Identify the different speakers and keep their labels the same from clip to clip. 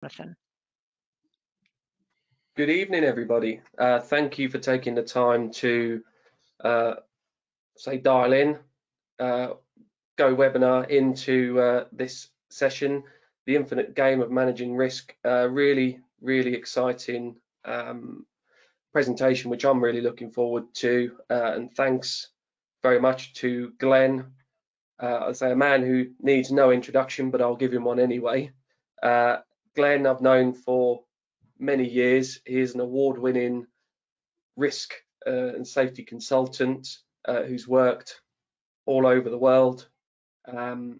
Speaker 1: Jonathan.
Speaker 2: Good evening, everybody. Thank you for taking the time to dial in, go webinar into this session, the infinite game of managing risk. Really exciting presentation, which I'm really looking forward to. And thanks very much to Glenn. I'll say a man who needs no introduction, but I'll give him one anyway. Glenn, I've known for many years. He is an award-winning risk and safety consultant who's worked all over the world, and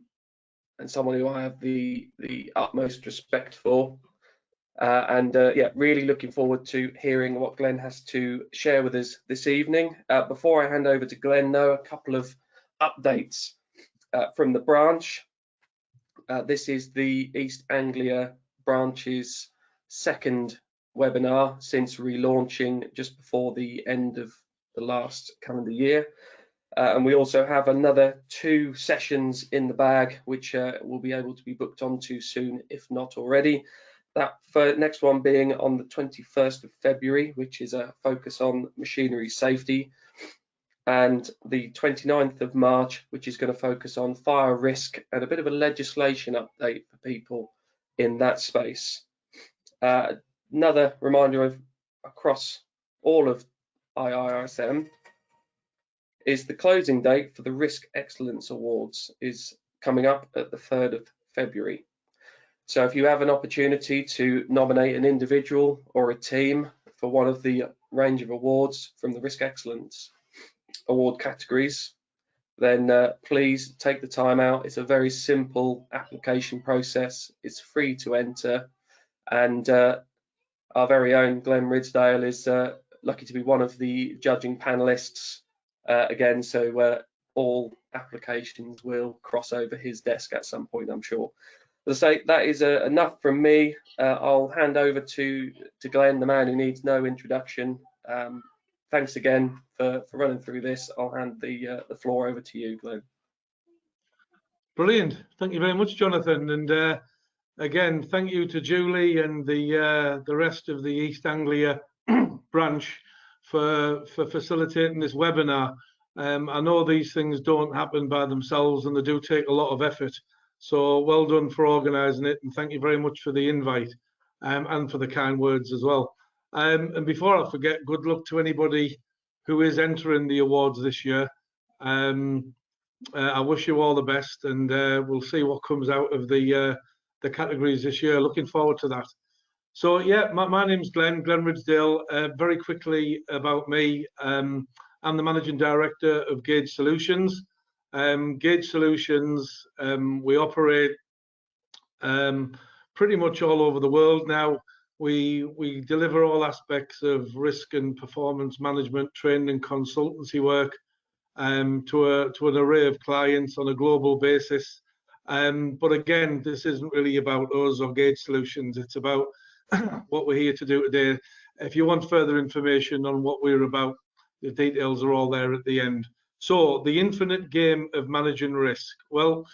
Speaker 2: someone who I have the utmost respect for. Yeah, really looking forward to hearing what Glenn has to share with us this evening. Before I hand over to Glenn, though, a couple of updates from the branch. This is the East Anglia branch's second webinar since relaunching just before the end of the last calendar year. And we also have another 2 sessions in the bag, which will be able to be booked onto soon, if not already. That next one being on the 21st of February, which is a focus on machinery safety, and the 29th of March, which is going to focus on fire risk and a bit of a legislation update for people in that space. Another reminder of across all of iirsm is the closing date for the Risk Excellence Awards is coming up at the 3rd of February. So if you have an opportunity to nominate an individual or a team for one of the range of awards from the Risk Excellence Award categories, then please take the time out. It's a very simple application process. It's free to enter, and our very own Glenn Ridsdale is lucky to be one of the judging panelists again, so all applications will cross over his desk at some point, I'm sure. As I say, that is enough from me. I'll hand over to Glenn, the man who needs no introduction. Thanks again for running through this. I'll hand the floor over to you, Glenn.
Speaker 3: Brilliant. Thank you very much, Jonathan. And again, thank you to Julie and the rest of the East Anglia branch for facilitating this webinar. I know these things don't happen by themselves, and they do take a lot of effort. So well done for organising it, and thank you very much for the invite and for the kind words as well. And before I forget, good luck to anybody who is entering the awards this year. I wish you all the best, and we'll see what comes out of the categories this year. Looking forward to that. So yeah, my name's Glenn Ridsdale. Very quickly about me, I'm the Managing Director of Gauge Solutions. Gauge Solutions, we operate pretty much all over the world now. We deliver all aspects of risk and performance management, training and consultancy work to an array of clients on a global basis. But again, this isn't really about us or Gauge Solutions. It's about what we're here to do today. If you want further information on what we're about, the details are all there at the end. So the infinite game of managing risk. Well,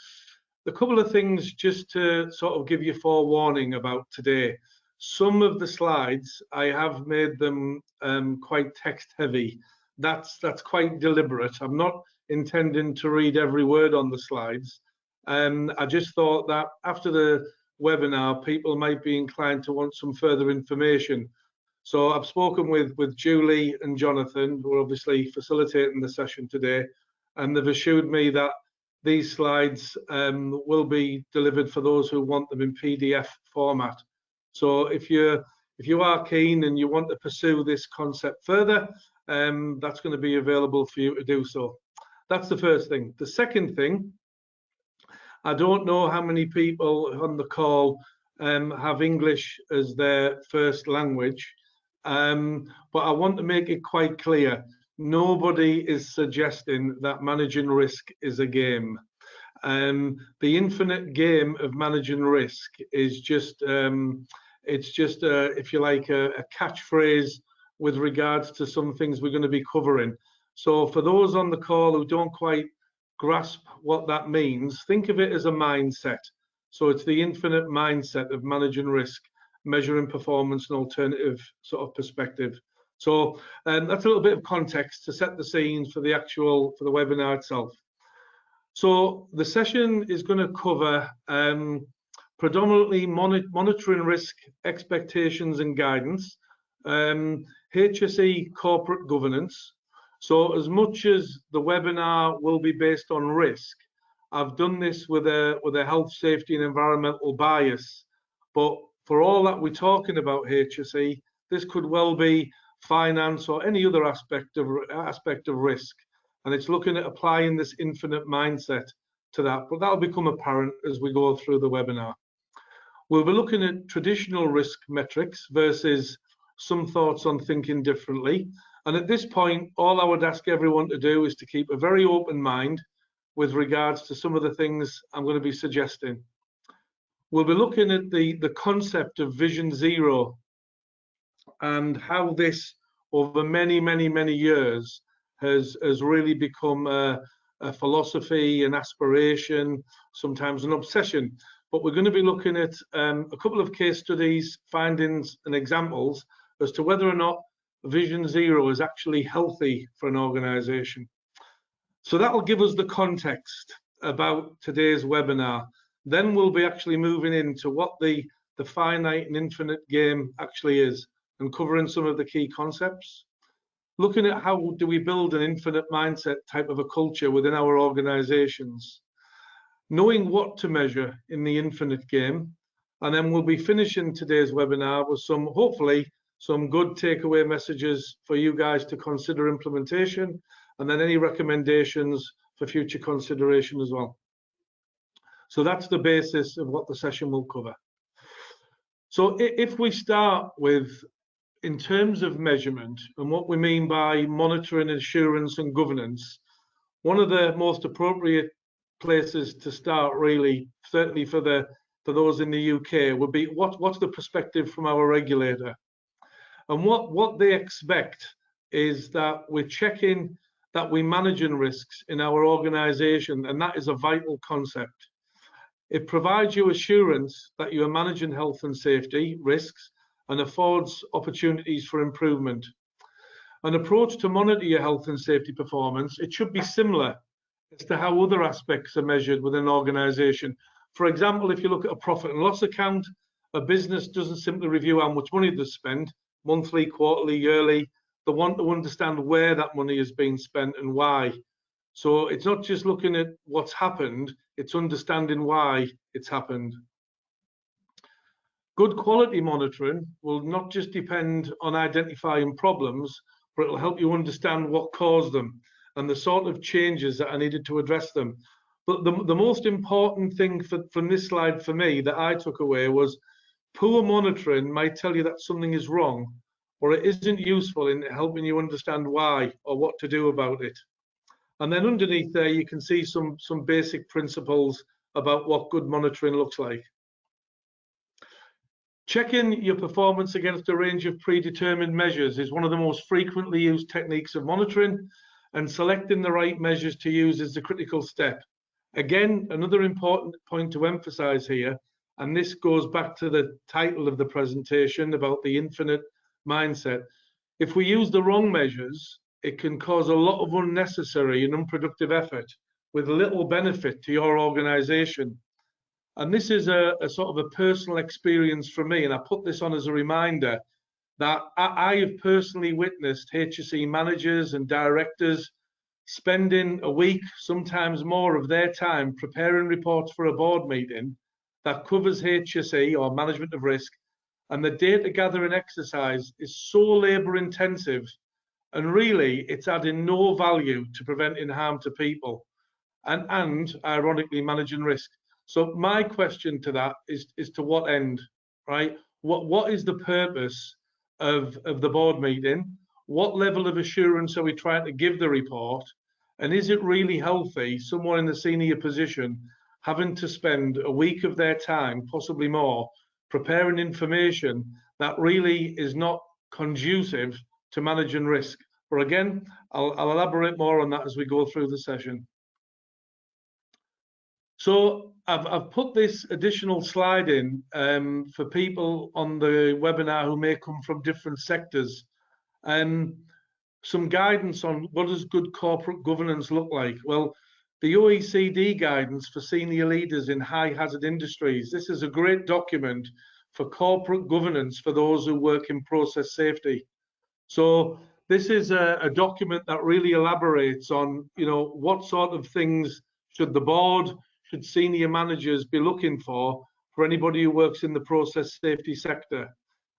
Speaker 3: a couple of things just to sort of give you forewarning about today. Some of the slides, I have made them quite text heavy. That's quite deliberate. I'm not intending to read every word on the slides. I just thought that after the webinar, people might be inclined to want some further information. So I've spoken with Julie and Jonathan, who are obviously facilitating the session today, and they've assured me that these slides will be delivered for those who want them in PDF format. So if you are keen and you want to pursue this concept further, that's going to be available for you to do so. That's the first thing. The second thing, I don't know how many people on the call have English as their first language, but I want to make it quite clear. Nobody is suggesting that managing risk is a game. The infinite game of managing risk is just, it's just, if you like, a catchphrase with regards to some things we're going to be covering. So for those on the call who don't quite grasp what that means, think of it as a mindset. So it's the infinite mindset of managing risk. measuring performance and alternative sort of perspective. So that's a little bit of context to set the scene for the webinar itself. So the session is going to cover predominantly monitoring risk, expectations and guidance, HSE corporate governance. So as much as the webinar will be based on risk, I've done this with a health, safety and environmental bias. But for all that we're talking about HSE, this could well be finance or any other aspect of risk. And it's looking at applying this infinite mindset to that. But that'll become apparent as we go through the webinar. We'll be looking at traditional risk metrics versus some thoughts on thinking differently. And at this point, all I would ask everyone to do is to keep a very open mind with regards to some of the things I'm going to be suggesting. We'll be looking at the concept of Vision Zero and how this, over many, many, many years, has really become a philosophy, an aspiration, sometimes an obsession. But we're going to be looking at a couple of case studies, findings and examples as to whether or not Vision Zero is actually healthy for an organization. So that'll give us the context about today's webinar. Then we'll be actually moving into what the finite and infinite game actually is and covering some of the key concepts. Looking at how do we build an infinite mindset type of a culture within our organizations. Knowing what to measure in the infinite game. And then we'll be finishing today's webinar with hopefully some good takeaway messages for you guys to consider implementation, and then any recommendations for future consideration as well. So that's the basis of what the session will cover. So if we start with, in terms of measurement and what we mean by monitoring, assurance and governance, one of the most appropriate places to start, really, certainly for those in the UK, would be what's the perspective from our regulator. And what they expect is that we're checking that we're managing risks in our organization, and that is a vital concept. It provides you assurance that you are managing health and safety risks and affords opportunities for improvement. An approach to monitor your health and safety performance, it should be similar as to how other aspects are measured within an organization. For example, if you look at a profit and loss account, a business doesn't simply review how much money they spend, monthly, quarterly, yearly. They want to understand where that money is being spent and why. So it's not just looking at what's happened, it's understanding why it's happened. Good quality monitoring will not just depend on identifying problems, but it'll help you understand what caused them and the sort of changes that are needed to address them. But the most important thing from this slide for me that I took away was poor monitoring might tell you that something is wrong, or it isn't useful in helping you understand why or what to do about it. And then underneath there, you can see some basic principles about what good monitoring looks like. Checking your performance against a range of predetermined measures is one of the most frequently used techniques of monitoring, and selecting the right measures to use is the critical step. Again, another important point to emphasize here, and this goes back to the title of the presentation about the infinite mindset. If we use the wrong measures, it can cause a lot of unnecessary and unproductive effort with little benefit to your organization. And this is a sort of a personal experience for me, and I put this on as a reminder that I have personally witnessed HSE managers and directors spending a week, sometimes more, of their time preparing reports for a board meeting that covers HSE or management of risk, and the data gathering exercise is so labor intensive, and really it's adding no value to preventing harm to people and ironically managing risk. So my question to that is to what end, right? What is the purpose of the board meeting? What level of assurance are we trying to give the report? And is it really healthy, someone in the senior position having to spend a week of their time, possibly more, preparing information that really is not conducive to managing risk? But again, I'll elaborate more on that as we go through the session. So I've put this additional slide in for people on the webinar who may come from different sectors. Some guidance on what does good corporate governance look like? Well, the OECD guidance for senior leaders in high hazard industries. This is a great document for corporate governance for those who work in process safety. So this is a document that really elaborates on, what sort of things should the board, should senior managers be looking for anybody who works in the process safety sector.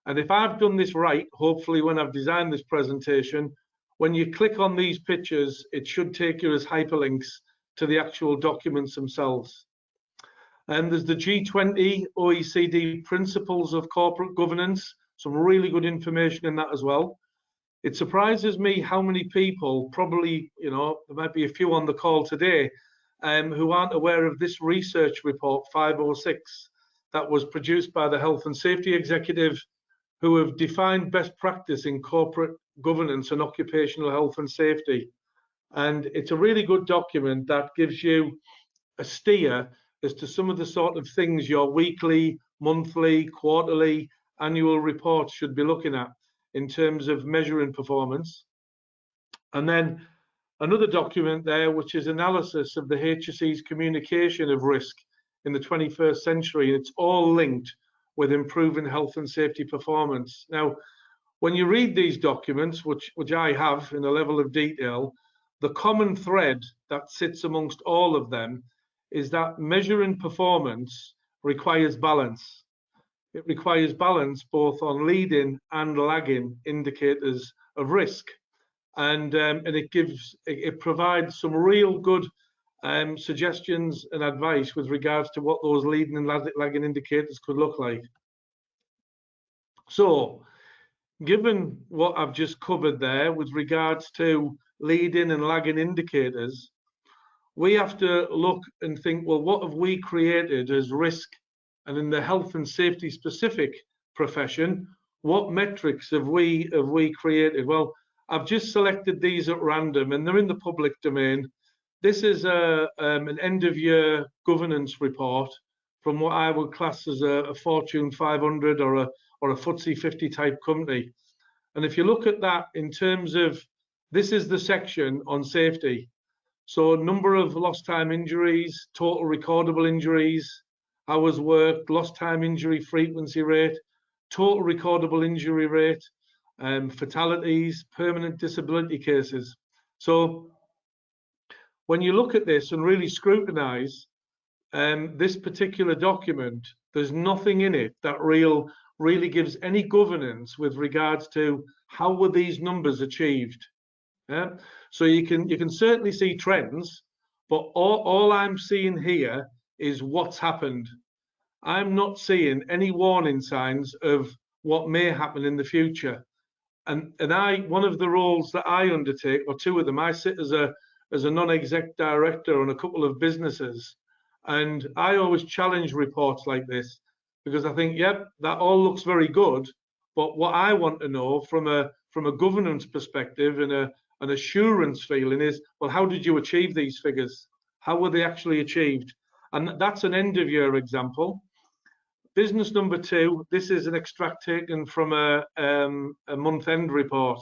Speaker 3: And if I've done this right, hopefully when I've designed this presentation, when you click on these pictures, it should take you as hyperlinks to the actual documents themselves. And there's the G20 OECD Principles of Corporate Governance, some really good information in that as well. It surprises me how many people, probably, there might be a few on the call today, who aren't aware of this research report 506 that was produced by the Health and Safety Executive, who have defined best practice in corporate governance and occupational health and safety. And it's a really good document that gives you a steer as to some of the sort of things your weekly, monthly, quarterly, annual reports should be looking at in terms of measuring performance. And then another document there, which is analysis of the HSE's communication of risk in the 21st century. It's all linked with improving health and safety performance. Now, when you read these documents, which I have in a level of detail, the common thread that sits amongst all of them is that measuring performance requires balance. It requires balance both on leading and lagging indicators of risk. And it provides some real good suggestions and advice with regards to what those leading and lagging indicators could look like. So, given what I've just covered there with regards to leading and lagging indicators, we have to look and think, well, what have we created as risk? And in the health and safety specific profession, what metrics have we created? Well, I've just selected these at random and they're in the public domain. This is an end of year governance report from what I would class as a Fortune 500 or a FTSE 50 type company. And if you look at that in terms of, this is the section on safety. So number of lost time injuries, total recordable injuries, hours worked, lost time injury frequency rate, total recordable injury rate, fatalities, permanent disability cases. So when you look at this and really scrutinize this particular document, there's nothing in it that really gives any governance with regards to how were these numbers achieved. Yeah? So you can certainly see trends, but all I'm seeing here is what's happened. I'm not seeing any warning signs of what may happen in the future. And one of the roles that I undertake, or two of them, I sit as a non-exec director on a couple of businesses, and I always challenge reports like this because I think, yep, that all looks very good, but what I want to know from a governance perspective and an assurance feeling is, well, how did you achieve these figures? How were they actually achieved? And that's an end of year example. Business number 2, this is an extract taken from a month-end report.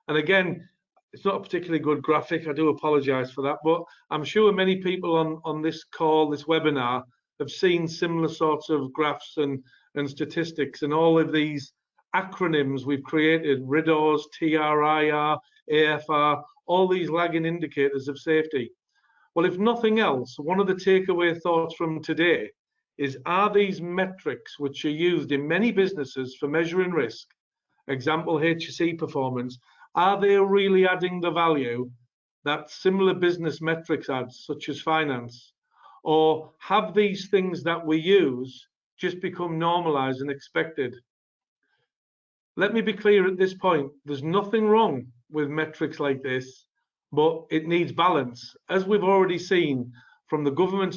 Speaker 3: And again, it's not a particularly good graphic. I do apologize for that, but I'm sure many people on this call, this webinar, have seen similar sorts of graphs and statistics, and all of these acronyms we've created, RIDOS, TRIR, AFR, all these lagging indicators of safety. Well, if nothing else, one of the takeaway thoughts from today is, are these metrics which are used in many businesses for measuring risk, example HSE performance, are they really adding the value that similar business metrics add, such as finance? Or have these things that we use just become normalized and expected? Let me be clear at this point, there's nothing wrong with metrics like this, but it needs balance. As we've already seen from the governance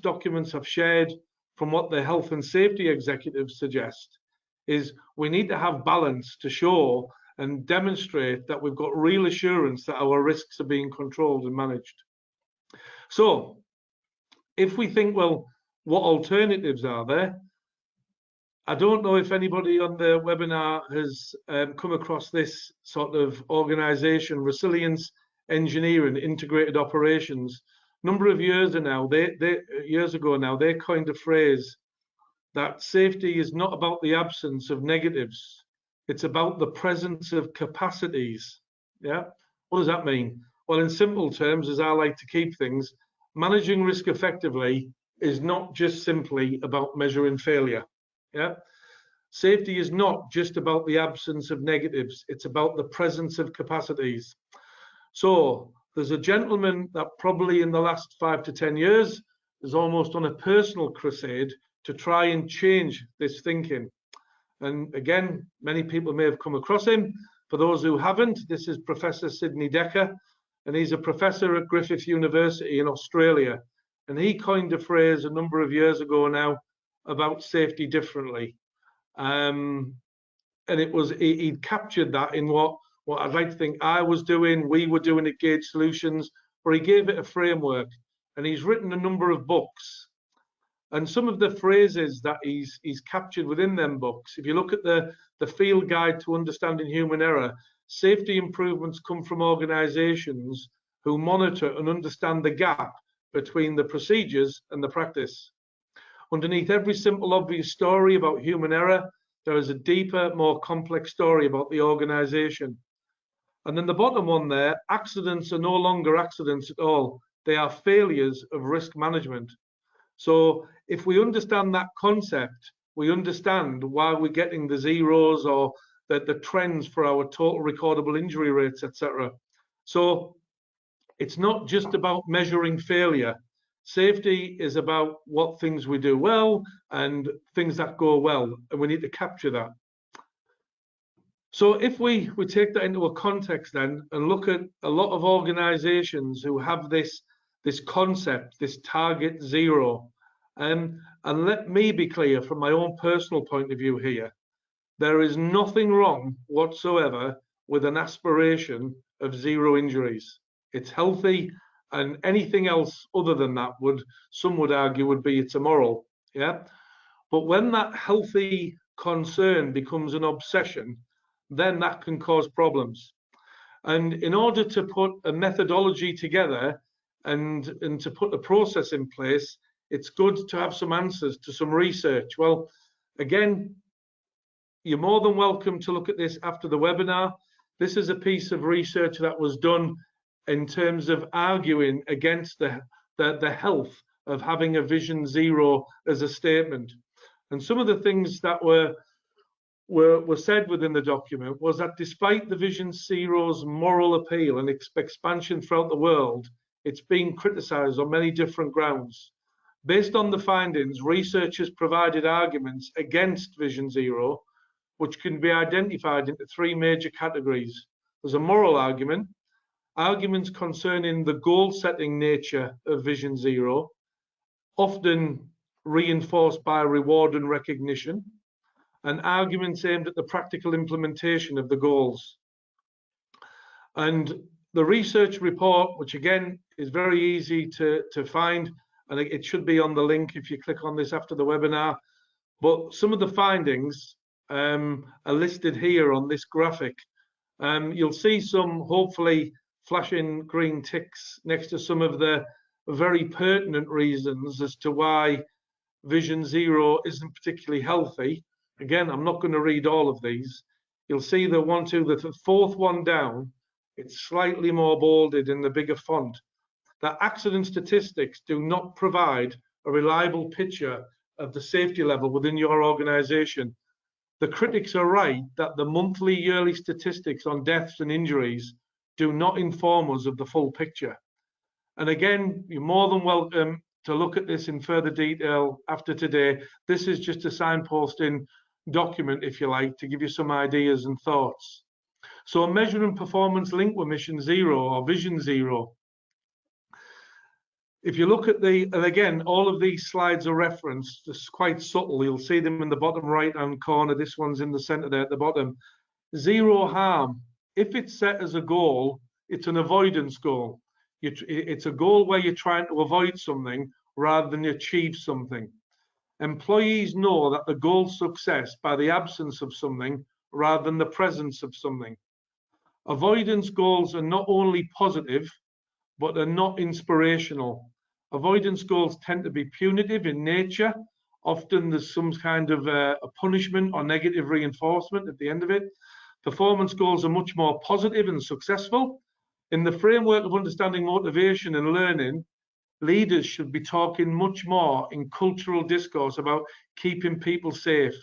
Speaker 3: documents I've shared, from what the health and safety executives suggest, is we need to have balance to show and demonstrate that we've got real assurance that our risks are being controlled and managed. So if we think, well, what alternatives are there? I don't know if anybody on the webinar has come across this sort of organization, Resilience Engineering Integrated Operations. A number of years ago now, they coined a phrase that safety is not about the absence of negatives. It's about the presence of capacities. Yeah. What does that mean? Well, in simple terms, as I like to keep things, managing risk effectively is not just simply about measuring failure. Yeah. Safety is not just about the absence of negatives. It's about the presence of capacities. So there's a gentleman that probably in the last 5 to 10 years is almost on a personal crusade to try and change this thinking. And again, many people may have come across him. For those who haven't, this is Professor Sidney Dekker, and he's a professor at Griffith University in Australia. And he coined a phrase a number of years ago now about safety differently. And it was, he'd captured that in what I'd like to think I was doing, we were doing at Gauge Solutions, where he gave it a framework. And he's written a number of books. And some of the phrases that he's captured within them books, if you look at the Field Guide to Understanding Human Error, safety improvements come from organizations who monitor and understand the gap between the procedures and the practice. Underneath every simple, obvious story about human error, there is a deeper, more complex story about the organization. And then the bottom one there, accidents are no longer accidents at all. They are failures of risk management. So if we understand that concept, we understand why we're getting the zeros or the trends for our total recordable injury rates, etc. So it's not just about measuring failure. Safety is about what things we do well and things that go well, and we need to capture that. So if we take that into a context then and look at a lot of organizations who have this concept, this target zero, and let me be clear from my own personal point of view here, there is nothing wrong whatsoever with an aspiration of zero injuries. It's healthy, and anything else other than that some would argue would be it's immoral. Yeah. But when that healthy concern becomes an obsession, then that can cause problems. And in order to put a methodology together and to put a process in place, it's good to have some answers to some research. Well, again, you're more than welcome to look at this after the webinar. This is a piece of research that was done in terms of arguing against the health of having a vision zero as a statement. And some of the things that were said within the document was that despite the vision zero's moral appeal and expansion throughout the world, it's being criticized on many different grounds. Based on the findings, researchers provided arguments against vision zero, which can be identified into 3 major categories. There's a moral argument, arguments concerning the goal-setting nature of vision zero, often reinforced by reward and recognition, and arguments aimed at the practical implementation of the goals. And the research report, which again is very easy to find, and it should be on the link if you click on this after the webinar, but some of the findings are listed here on this graphic. You'll see some hopefully flashing green ticks next to some of the very pertinent reasons as to why vision zero isn't particularly healthy. Again, I'm not going to read all of these. You'll see the fourth one down, it's slightly more bolded in the bigger font, that accident statistics do not provide a reliable picture of the safety level within your organization. The critics are right that the monthly, yearly statistics on deaths and injuries do not inform us of the full picture. And again, you're more than welcome to look at this in further detail after today. This is just a signposting document, if you like, to give you some ideas and thoughts. So a measure and performance linked with mission zero or vision zero. If you look at and again, all of these slides are referenced, it's quite subtle. You'll see them in the bottom right-hand corner. This one's in the center there at the bottom. Zero harm. If it's set as a goal, it's an avoidance goal. It's a goal where you're trying to avoid something rather than achieve something. Employees know that the goal's success by the absence of something rather than the presence of something. Avoidance goals are not only positive, but they're not inspirational. Avoidance goals tend to be punitive in nature. Often there's some kind of a punishment or negative reinforcement at the end of it. Performance goals are much more positive and successful. In the framework of understanding motivation and learning, leaders should be talking much more in cultural discourse about keeping people safe.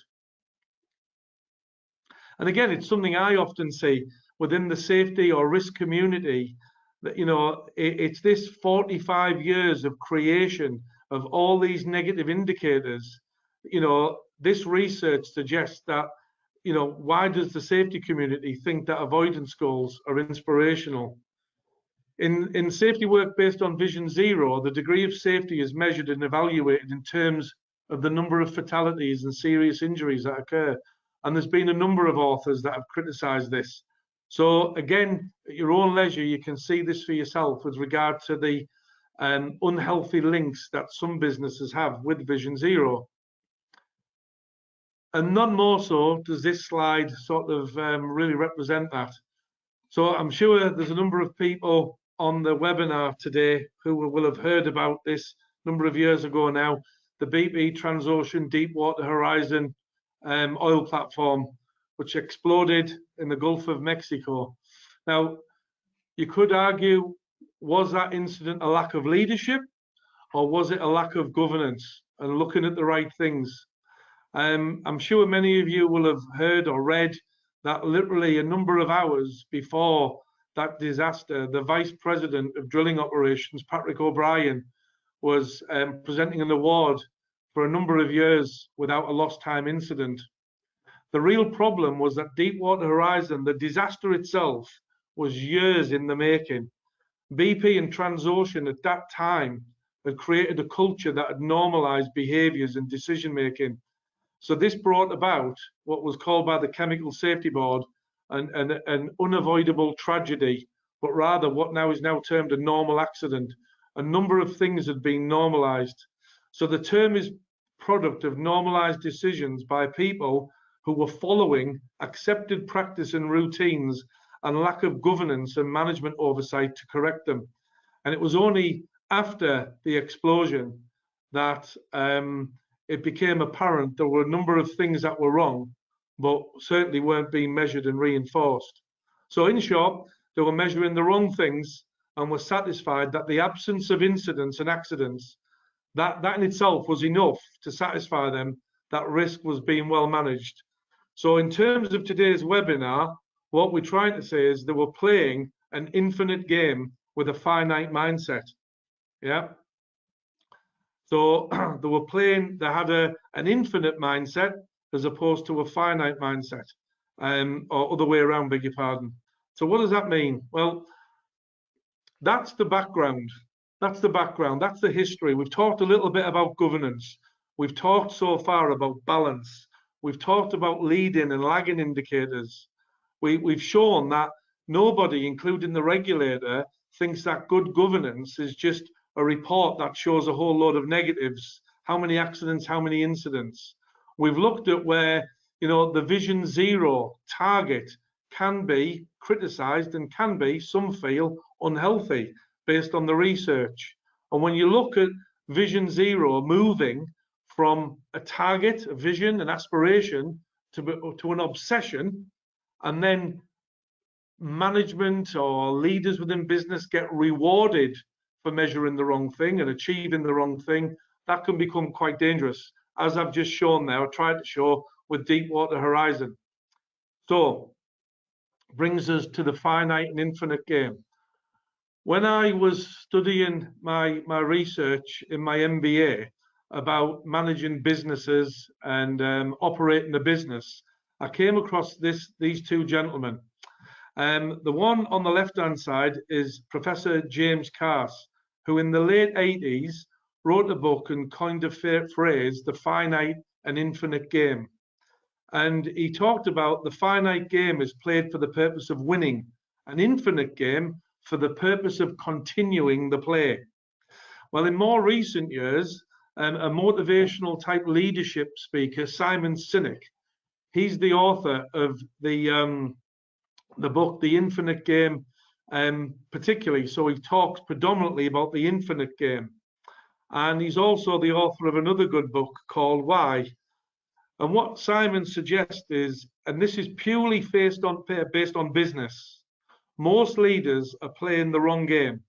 Speaker 3: And again, it's something I often see within the safety or risk community, that, you know, it's this 45 years of creation of all these negative indicators. You know, this research suggests that, you know, why does the safety community think that avoidance goals are inspirational? In safety work based on Vision Zero, the degree of safety is measured and evaluated in terms of the number of fatalities and serious injuries that occur. And there's been a number of authors that have criticised this. So again, at your own leisure, you can see this for yourself with regard to the unhealthy links that some businesses have with Vision Zero. And none more so does this slide sort of really represent that. So I'm sure there's a number of people on the webinar today who will have heard about this a number of years ago now, the BP Transocean Deepwater Horizon oil platform, which exploded in the Gulf of Mexico. Now, you could argue, was that incident a lack of leadership, or was it a lack of governance and looking at the right things? I'm sure many of you will have heard or read that literally a number of hours before that disaster, the Vice President of Drilling Operations, Patrick O'Brien, was presenting an award for a number of years without a lost time incident. The real problem was that Deepwater Horizon, the disaster itself, was years in the making. BP and Transocean at that time had created a culture that had normalized behaviors and decision making. So this brought about what was called by the Chemical Safety Board an unavoidable tragedy, but rather what now is now termed a normal accident. A number of things had been normalized. So the term is product of normalized decisions by people who were following accepted practice and routines and lack of governance and management oversight to correct them. And it was only after the explosion that it became apparent there were a number of things that were wrong, but certainly weren't being measured and reinforced. So in short, they were measuring the wrong things and were satisfied that the absence of incidents and accidents, that in itself was enough to satisfy them that risk was being well managed. So in terms of today's webinar, what we're trying to say is they were playing an infinite game with a finite mindset. Yeah. So they were playing, they had an infinite mindset as opposed to a finite mindset, or other way around, beg your pardon. So what does that mean? Well, that's the background. That's the background. That's the history. We've talked a little bit about governance. We've talked so far about balance. We've talked about leading and lagging indicators. We've shown that nobody, including the regulator, thinks that good governance is just a report that shows a whole load of negatives. How many accidents, how many incidents? We've looked at where, you know, the Vision Zero target can be criticised and can be, some feel, unhealthy based on the research. And when you look at Vision Zero moving from a target, a vision, an aspiration to an obsession, and then management or leaders within business get rewarded for measuring the wrong thing and achieving the wrong thing, that can become quite dangerous. As I've just shown there, I tried to show with Deepwater Horizon. So, brings us to the finite and infinite game. When I was studying my research in my MBA about managing businesses and operating a business, I came across these two gentlemen. The one on the left-hand side is Professor James Cass, who in the late 80s wrote a book and coined a phrase, the finite and infinite game. And he talked about the finite game is played for the purpose of winning, an infinite game for the purpose of continuing the play. Well, in more recent years, a motivational type leadership speaker, Simon Sinek, he's the author of the book, The Infinite Game, particularly. So he talks predominantly about the infinite game. And he's also the author of another good book called Why. And what Simon suggests is, and this is purely based on business, most leaders are playing the wrong game.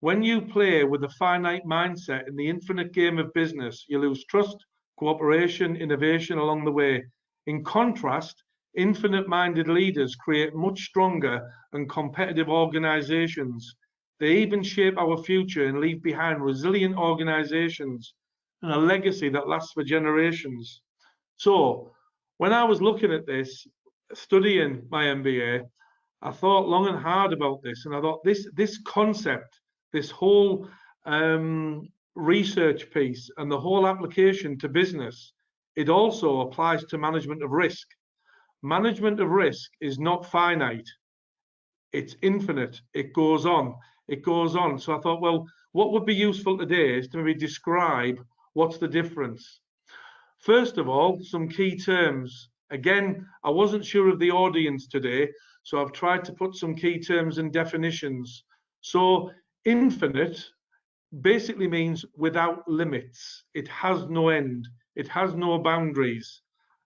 Speaker 3: When you play with a finite mindset in the infinite game of business, you lose trust, cooperation, innovation along the way. In contrast, infinite-minded leaders create much stronger and competitive organizations. They even shape our future and leave behind resilient organizations and a legacy that lasts for generations. So, when I was looking at this, studying my MBA, I thought long and hard about this, and I thought this concept, this whole research piece and the whole application to business, it also applies to management of risk. Management of risk is not finite. It's infinite. It goes on. It goes on. So I thought, well, what would be useful today is to maybe describe what's the difference. First of all, some key terms. Again, I wasn't sure of the audience today, so I've tried to put some key terms and definitions. So infinite basically means without limits. It has no end. It has no boundaries.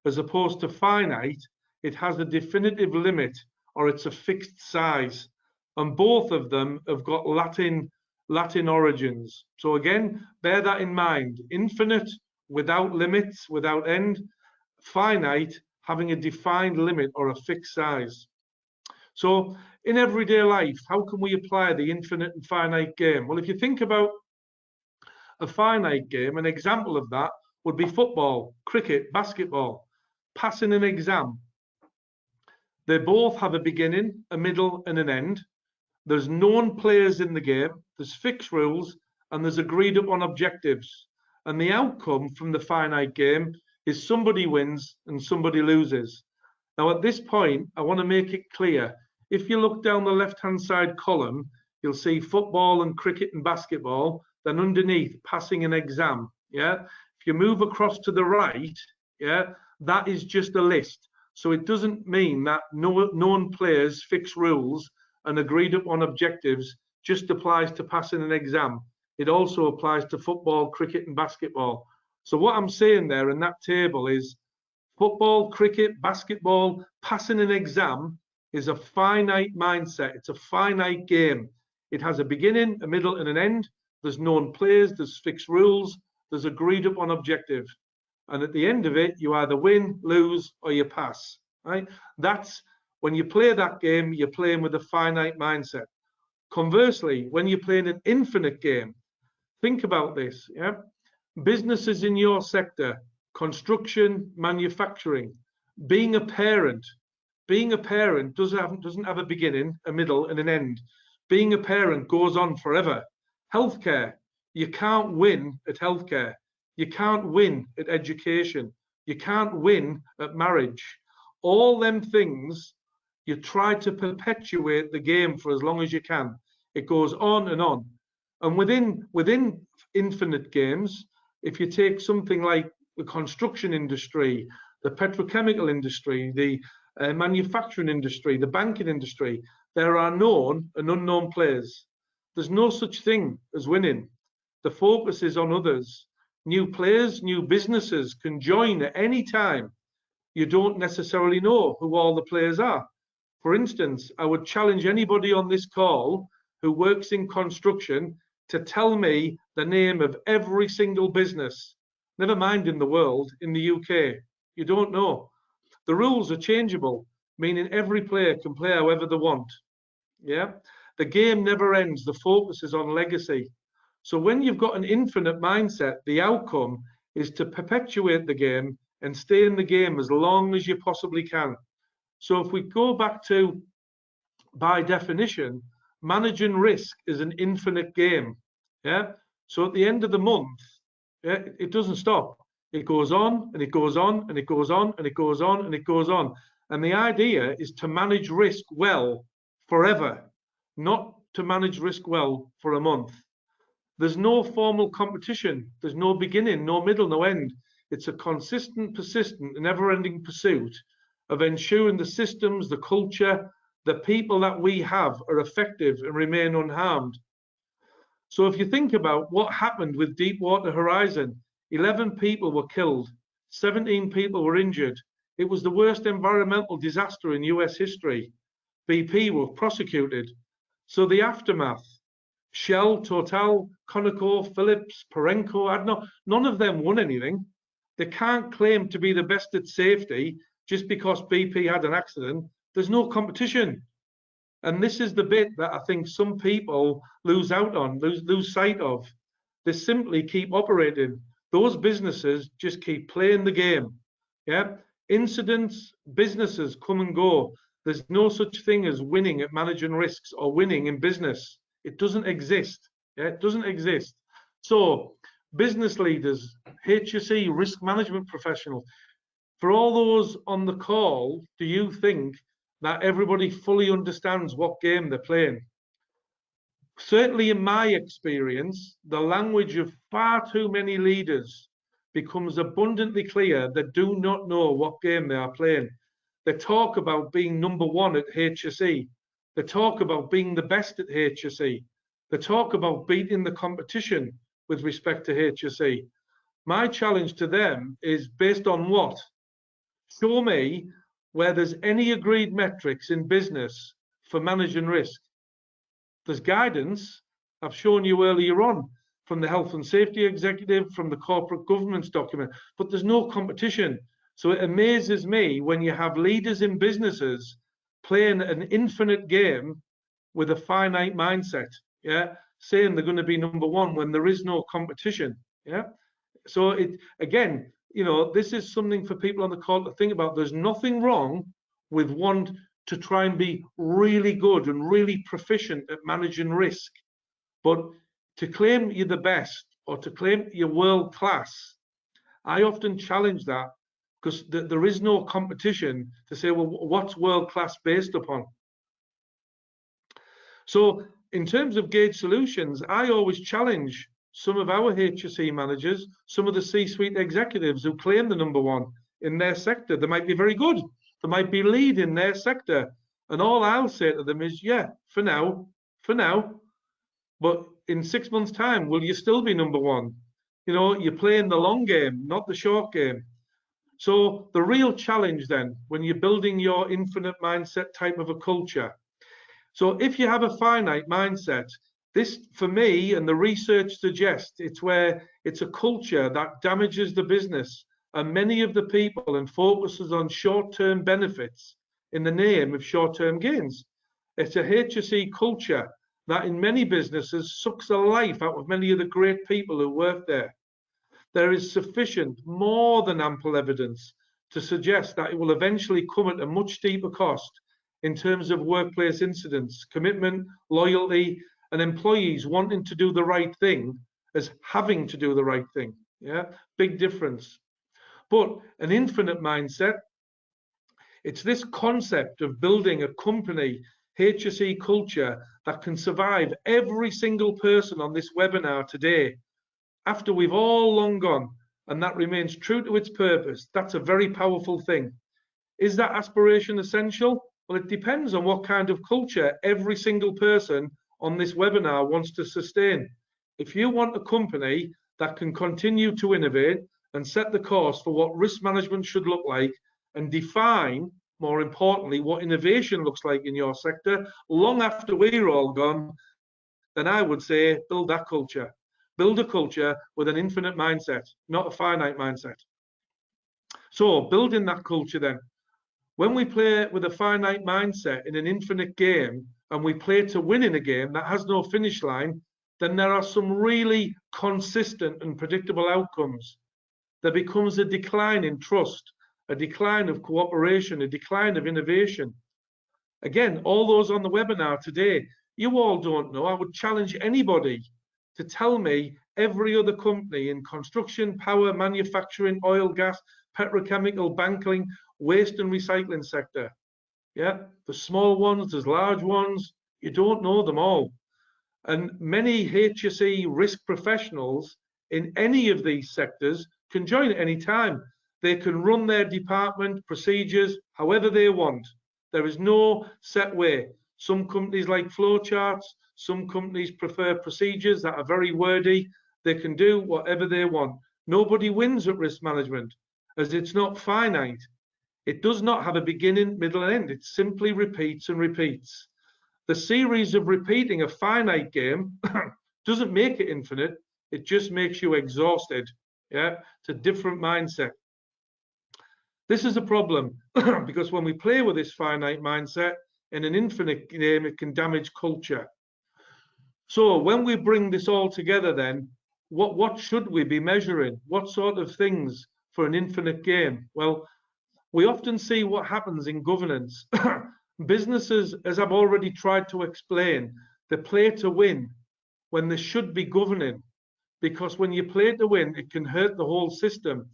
Speaker 3: As opposed to finite, it has a definitive limit, or it's a fixed size. And both of them have got Latin origins. So again, bear that in mind. Infinite, without limits, without end. Finite, having a defined limit or a fixed size. So in everyday life, how can we apply the infinite and finite game? Well, if you think about a finite game, an example of that would be football, cricket, basketball, passing an exam. They both have a beginning, a middle, and an end. There's known players in the game, there's fixed rules, and there's agreed upon objectives. And the outcome from the finite game is somebody wins and somebody loses. Now, at this point, I want to make it clear. If you look down the left-hand side column, you'll see football and cricket and basketball. Then underneath, passing an exam. Yeah. If you move across to the right, yeah, that is just a list. So it doesn't mean that known players, fixed rules, and agreed upon objectives just applies to passing an exam. It also applies to football, cricket, and basketball. So what I'm saying there in that table is football, cricket, basketball, passing an exam is a finite mindset. It's a finite game. It has a beginning, a middle, and an end. There's known players, there's fixed rules, there's agreed upon objectives. And at the end of it, you either win, lose, or you pass, right? That's when you play that game, you're playing with a finite mindset. Conversely, when you're playing an infinite game, think about this, yeah? Businesses in your sector, construction, manufacturing, being a parent doesn't have a beginning, a middle, and an end. Being a parent goes on forever. Healthcare, you can't win at healthcare. You can't win at education. You can't win at marriage. All them things, you try to perpetuate the game for as long as you can. It goes on and on. And within infinite games, if you take something like the construction industry, the petrochemical industry, the manufacturing industry, the banking industry, there are known and unknown players. There's no such thing as winning. The focus is on others. New players, new businesses can join at any time. You don't necessarily know who all the players are. For instance, I would challenge anybody on this call who works in construction to tell me the name of every single business, never mind in the world, in the UK. You don't know. The rules are changeable, meaning every player can play however they want. Yeah, the game never ends. The focus is on legacy. So when you've got an infinite mindset, the outcome is to perpetuate the game and stay in the game as long as you possibly can. So if we go back to, by definition, managing risk is an infinite game. Yeah. So at the end of the month, yeah, it doesn't stop. It goes on and it goes on and it goes on and it goes on and it goes on. And the idea is to manage risk well forever, not to manage risk well for a month. There's no formal competition. There's no beginning, no middle, no end. It's a consistent, persistent, and never-ending pursuit of ensuring the systems, the culture, the people that we have are effective and remain unharmed. So if you think about what happened with Deepwater Horizon, 11 people were killed, 17 people were injured. It was the worst environmental disaster in US history. BP were prosecuted. So the aftermath, Shell, Total, Conoco, Phillips, Perenco, ADNOC, none of them won anything. They can't claim to be the best at safety just because BP had an accident. There's no competition. And this is the bit that I think some people lose out on, lose sight of. They simply keep operating. Those businesses just keep playing the game. Yeah, incidents, businesses come and go. There's no such thing as winning at managing risks or winning in business. It doesn't exist. Yeah, it doesn't exist. So business leaders, HSE, risk management professionals, for all those on the call, do you think that everybody fully understands what game they're playing? Certainly in my experience, the language of far too many leaders becomes abundantly clear they do not know what game they are playing. They talk about being number one at HSE. They talk about being the best at HSE. They talk about beating the competition with respect to HSE. My challenge to them is based on what? Show me where there's any agreed metrics in business for managing risk. There's guidance I've shown you earlier on from the health and safety executive, from the corporate governance document, but there's no competition. So it amazes me when you have leaders in businesses playing an infinite game with a finite mindset, yeah, saying they're going to be number one when there is no competition, yeah. So it, again, you know, this is something for people on the call to think about. There's nothing wrong with one to try and be really good and really proficient at managing risk. But to claim you're the best or to claim you're world class, I often challenge that because there is no competition to say, well, what's world class based upon? So in terms of Gauge Solutions, I always challenge some of our HSE managers, some of the C-suite executives who claim the number one in their sector. They might be very good. They might be lead in their sector. And all I'll say to them is, yeah, for now. But in 6 months' time, will you still be number one? You know, you're playing the long game, not the short game. So the real challenge then, when you're building your infinite mindset type of a culture, so if you have a finite mindset, this, for me, and the research suggests it's where it's a culture that damages the business and many of the people and focuses on short-term benefits in the name of short-term gains. It's a HSE culture that in many businesses sucks the life out of many of the great people who work there. There is sufficient, more than ample evidence to suggest that it will eventually come at a much deeper cost in terms of workplace incidents, commitment, loyalty, and employees wanting to do the right thing as having to do the right thing. Yeah, big difference. But an infinite mindset, it's this concept of building a company, HSE culture that can survive every single person on this webinar today after we've all long gone, and that remains true to its purpose. That's a very powerful thing. Is that aspiration essential? Well, it depends on what kind of culture every single person on this webinar wants to sustain. If you want a company that can continue to innovate and set the course for what risk management should look like and define, more importantly, what innovation looks like in your sector long after we're all gone, then I would say build that culture. Build a culture with an infinite mindset, not a finite mindset. So building that culture then. When we play with a finite mindset in an infinite game and we play to win in a game that has no finish line, then there are some really consistent and predictable outcomes. There becomes a decline in trust, a decline of cooperation, a decline of innovation. Again, all those on the webinar today, you all don't know. I would challenge anybody to tell me every other company in construction, power, manufacturing, oil, gas, petrochemical, banking, waste and recycling sector. Yeah, there's small ones, there's large ones. You don't know them all. And many HSE risk professionals in any of these sectors can join at any time. They can run their department procedures however they want. There is no set way. Some companies like flowcharts, some companies prefer procedures that are very wordy. They can do whatever they want. Nobody wins at risk management, as it's not finite. It does not have a beginning, middle, and end. It simply repeats and repeats. The series of repeating a finite game doesn't make it infinite. It just makes you exhausted. Yeah, it's a different mindset. This is a problem because when we play with this finite mindset in an infinite game, it can damage culture. So when we bring this all together, then what should we be measuring? What sort of things for an infinite game? Well, we often see what happens in governance. Businesses, as I've already tried to explain, they play to win when they should be governing, because when you play to win, it can hurt the whole system.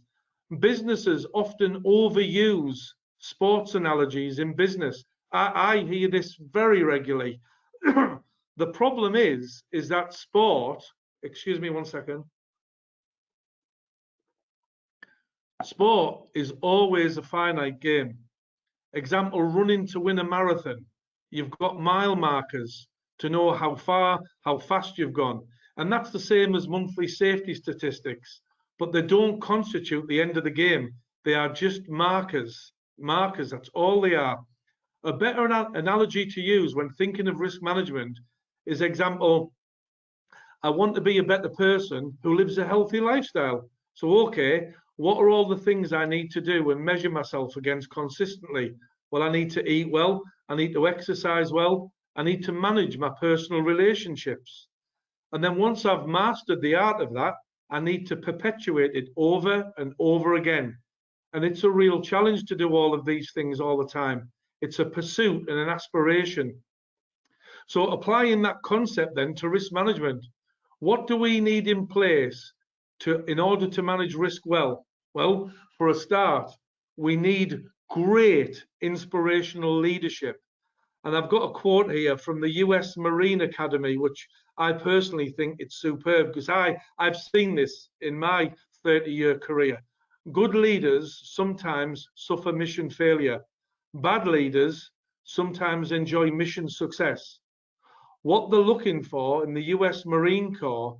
Speaker 3: Businesses often overuse sports analogies in business. I hear this very regularly. The problem is that sport, excuse me one second, sport is always a finite game. Example, running to win a marathon. You've got mile markers to know how far, how fast you've gone. And that's the same as monthly safety statistics, but they don't constitute the end of the game. They are just markers. Markers, that's all they are. A better analogy to use when thinking of risk management is, example, I want to be a better person who lives a healthy lifestyle. So, okay, what are all the things I need to do and measure myself against consistently? Well, I need to eat well, I need to exercise well, I need to manage my personal relationships. And then once I've mastered the art of that, I need to perpetuate it over and over again. And it's a real challenge to do all of these things all the time. It's a pursuit and an aspiration. So applying that concept then to risk management, what do we need in place in order to manage risk well? Well, for a start, we need great inspirational leadership. And I've got a quote here from the US Marine Academy, which I personally think it's superb, because I've seen this in my 30-year career. Good leaders sometimes suffer mission failure. Bad leaders sometimes enjoy mission success. What they're looking for in the US Marine Corps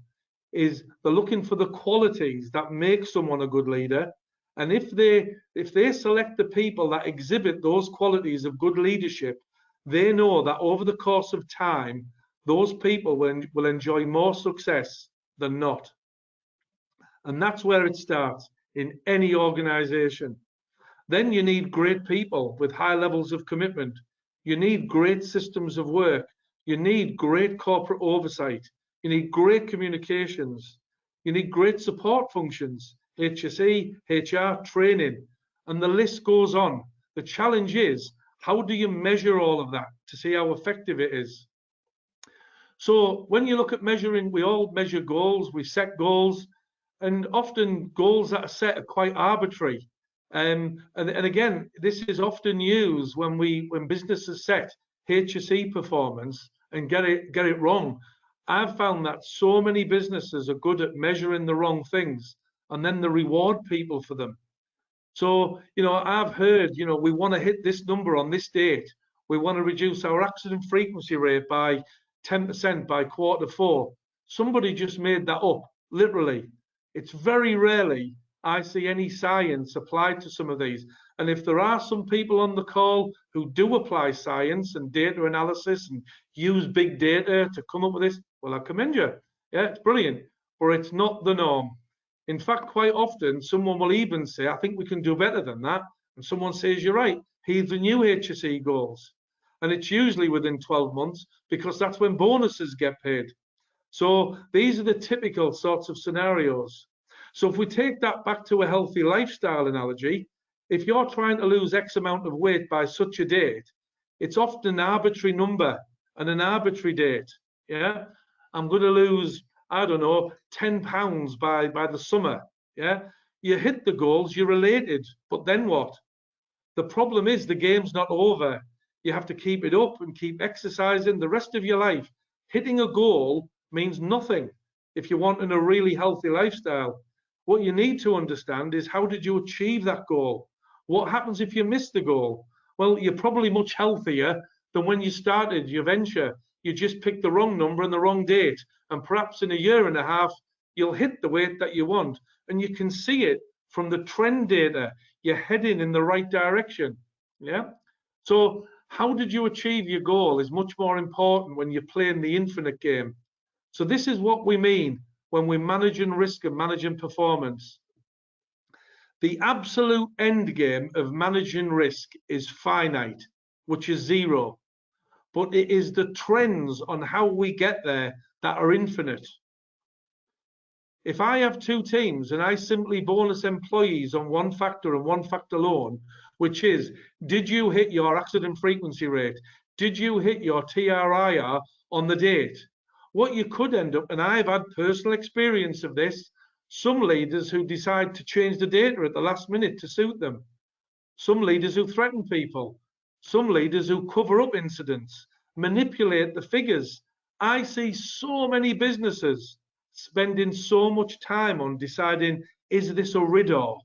Speaker 3: is they're looking for the qualities that make someone a good leader. And if they select the people that exhibit those qualities of good leadership, they know that over the course of time, those people will enjoy more success than not. And that's where it starts in any organization. Then you need great people with high levels of commitment. You need great systems of work. You need great corporate oversight. You need great communications. You need great support functions, HSE, HR, training, and the list goes on. The challenge is, how do you measure all of that to see how effective it is? So when you look at measuring, we all measure goals, we set goals, and often goals that are set are quite arbitrary. And again, this is often used when businesses set HSE performance and get it wrong. I've found that so many businesses are good at measuring the wrong things, and then they reward people for them. So, I've heard, we want to hit this number on this date. We want to reduce our accident frequency rate by 10% by Q4. Somebody just made that up, literally. It's very rarely I see any science applied to some of these. And if there are some people on the call who do apply science and data analysis and use big data to come up with this, well, I commend you. Yeah, it's brilliant, but it's not the norm. In fact, quite often, someone will even say, I think we can do better than that. And someone says, you're right, here's the new HSE goals. And it's usually within 12 months because that's when bonuses get paid. So these are the typical sorts of scenarios. So if we take that back to a healthy lifestyle analogy, if you're trying to lose X amount of weight by such a date, it's often an arbitrary number and an arbitrary date. Yeah, I'm going to lose, I don't know, 10 pounds by the summer. Yeah, you hit the goals, you're elated, but then what? The problem is the game's not over. You have to keep it up and keep exercising the rest of your life. Hitting a goal means nothing if you're wanting a really healthy lifestyle. What you need to understand is, how did you achieve that goal? What happens if you miss the goal? Well, you're probably much healthier than when you started your venture. You just picked the wrong number and the wrong date, and perhaps in a year and a half you'll hit the weight that you want, and you can see it from the trend data. You're heading in the right direction. Yeah. So how did you achieve your goal is much more important when you're playing the infinite game. So this is what we mean when we're managing risk and managing performance. The absolute end game of managing risk is finite, which is zero. But it is the trends on how we get there that are infinite. If I have two teams and I simply bonus employees on one factor and one factor alone, which is, did you hit your accident frequency rate? Did you hit your TRIR on the date? What you could end up, and I've had personal experience of this, some leaders who decide to change the data at the last minute to suit them. Some leaders who threaten people. Some leaders who cover up incidents, manipulate the figures. I see so many businesses spending so much time on deciding, is this a RIDDOR?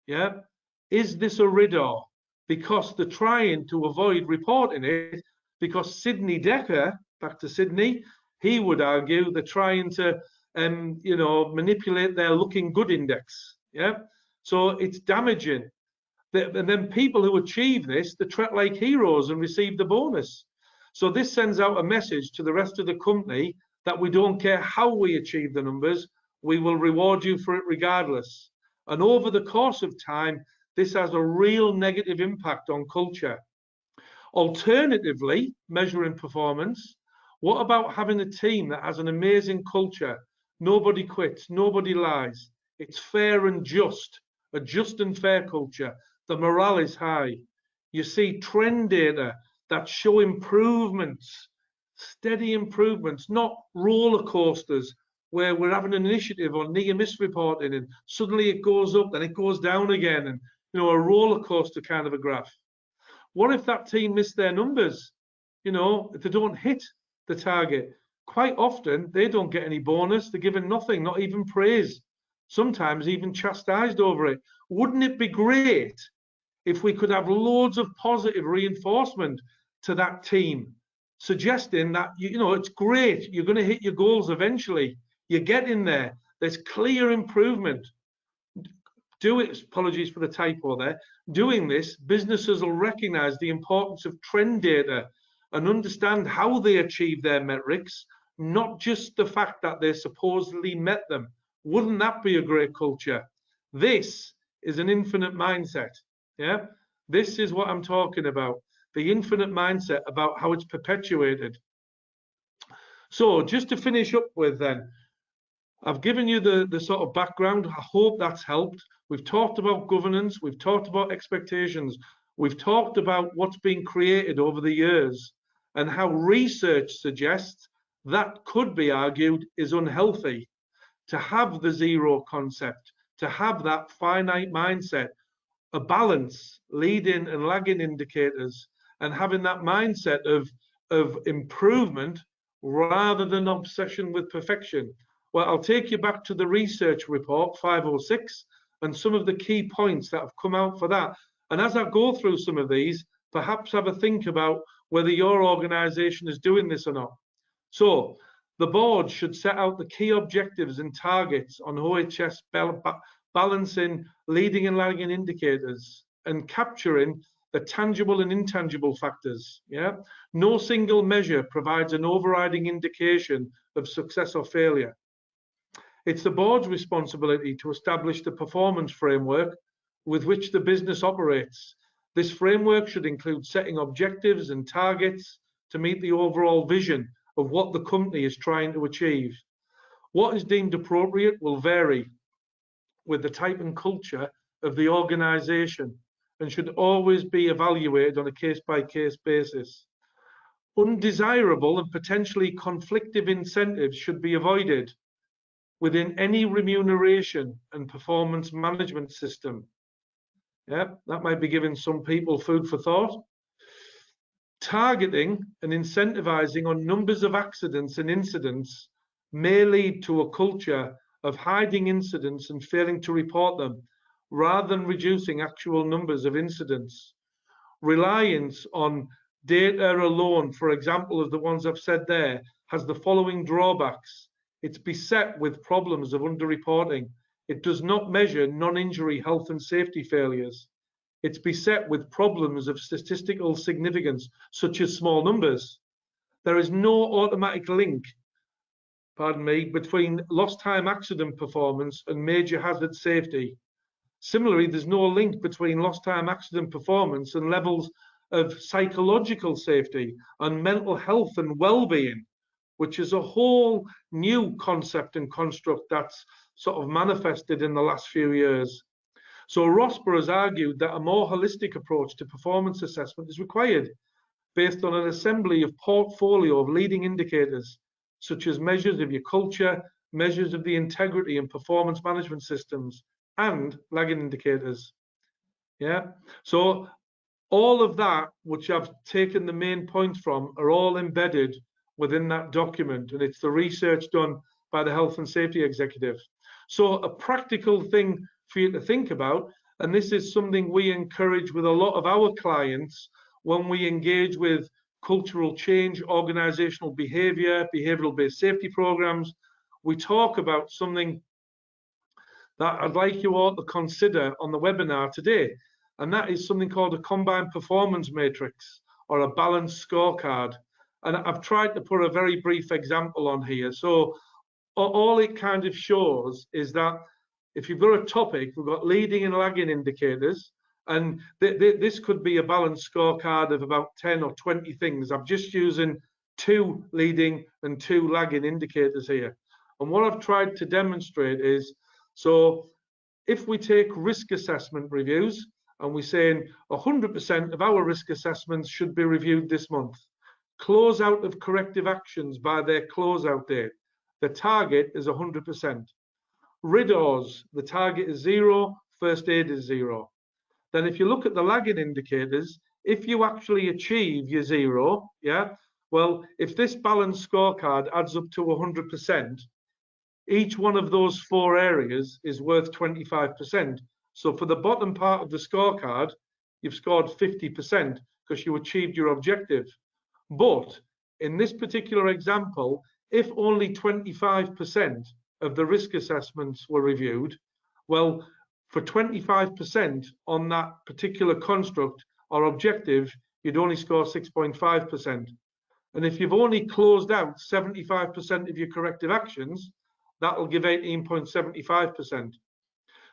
Speaker 3: Yeah, is this a RIDDOR? Because they're trying to avoid reporting it, because Sidney Decker, back to Sydney, he would argue they're trying to manipulate their looking good index. Yeah, so it's damaging. And then people who achieve this, they treat like heroes and receive the bonus. So this sends out a message to the rest of the company that we don't care how we achieve the numbers, we will reward you for it regardless. And over the course of time, this has a real negative impact on culture. Alternatively, measuring performance, what about having a team that has an amazing culture? Nobody quits, nobody lies. It's fair and just, a just and fair culture. The morale is high. You see trend data that show improvements, steady improvements, not roller coasters where we're having an initiative on near miss reporting and suddenly it goes up, then it goes down again, and a roller coaster kind of a graph. What if that team miss their numbers? If they don't hit the target, quite often they don't get any bonus. They're given nothing, not even praise, sometimes even chastised over it. Wouldn't it be great if we could have loads of positive reinforcement to that team, suggesting that, it's great, you're going to hit your goals eventually, you're getting there, there's clear improvement. Apologies for the typo there. Doing this, businesses will recognize the importance of trend data and understand how they achieve their metrics, not just the fact that they supposedly met them. Wouldn't that be a great culture? This is an infinite mindset. Yeah, this is what I'm talking about. The infinite mindset, about how it's perpetuated. So just to finish up with then, I've given you the sort of background. I hope that's helped. We've talked about governance. We've talked about expectations. We've talked about what's been created over the years and how research suggests that could be argued is unhealthy. To have the zero concept, to have that finite mindset, a balance, leading and lagging indicators, and having that mindset of improvement rather than obsession with perfection. Well, I'll take you back to the research report 506 and some of the key points that have come out for that. And as I go through some of these, perhaps have a think about whether your organization is doing this or not. So the board should set out the key objectives and targets on OHS balancing leading and lagging indicators and capturing the tangible and intangible factors. Yeah, no single measure provides an overriding indication of success or failure. It's the board's responsibility to establish the performance framework with which the business operates. This framework should include setting objectives and targets to meet the overall vision of what the company is trying to achieve. What is deemed appropriate will vary with the type and culture of the organization and should always be evaluated on a case-by-case basis. Undesirable and potentially conflictive incentives should be avoided within any remuneration and performance management system. Yeah, that might be giving some people food for thought. Targeting and incentivizing on numbers of accidents and incidents may lead to a culture of hiding incidents and failing to report them, rather than reducing actual numbers of incidents. Reliance on data alone, for example, of the ones I've said there, has the following drawbacks. It's beset with problems of underreporting. It does not measure non-injury health and safety failures. It's beset with problems of statistical significance, such as small numbers. There is no automatic link, between lost time accident performance and major hazard safety. Similarly, there's no link between lost time accident performance and levels of psychological safety and mental health and well-being, which is a whole new concept and construct that's sort of manifested in the last few years. So Rosper has argued that a more holistic approach to performance assessment is required, based on an assembly of portfolio of leading indicators, such as measures of your culture, measures of the integrity and performance management systems, and lagging indicators. Yeah, so all of that, which I've taken the main points from, are all embedded within that document, and it's the research done by the Health and Safety Executive. So a practical thing for you to think about, and this is something we encourage with a lot of our clients when we engage with cultural change, organizational behavior, behavioral-based safety programs. We talk about something that I'd like you all to consider on the webinar today, and that is something called a combined performance matrix or a balanced scorecard. And I've tried to put a very brief example on here. So all it kind of shows is that if you've got a topic, we've got leading and lagging indicators, and this could be a balanced scorecard of about 10 or 20 things. I'm just using 2 leading and 2 lagging indicators here. And what I've tried to demonstrate is, so if we take risk assessment reviews and we're saying 100% of our risk assessments should be reviewed this month, close out of corrective actions by their closeout date, the target is 100%. RIDORs, the target is 0, first aid is 0. Then if you look at the lagging indicators, if you actually achieve your 0, yeah, well, if this balanced scorecard adds up to 100%, each one of those 4 areas is worth 25%. So for the bottom part of the scorecard, you've scored 50% because you achieved your objective. But in this particular example, if only 25% of the risk assessments were reviewed, well, for 25% on that particular construct or objective, you'd only score 6.5%. And if you've only closed out 75% of your corrective actions, that'll give 18.75%.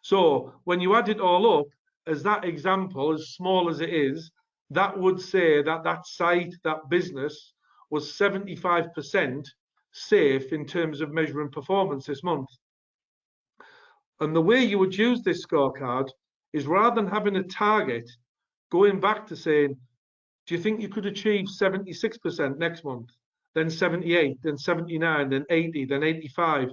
Speaker 3: So when you add it all up, as that example, as small as it is, that would say that that site, that business, was 75% safe in terms of measuring performance this month. And the way you would use this scorecard is, rather than having a target, going back to saying, do you think you could achieve 76% next month, then 78, then 79, then 80, then 85?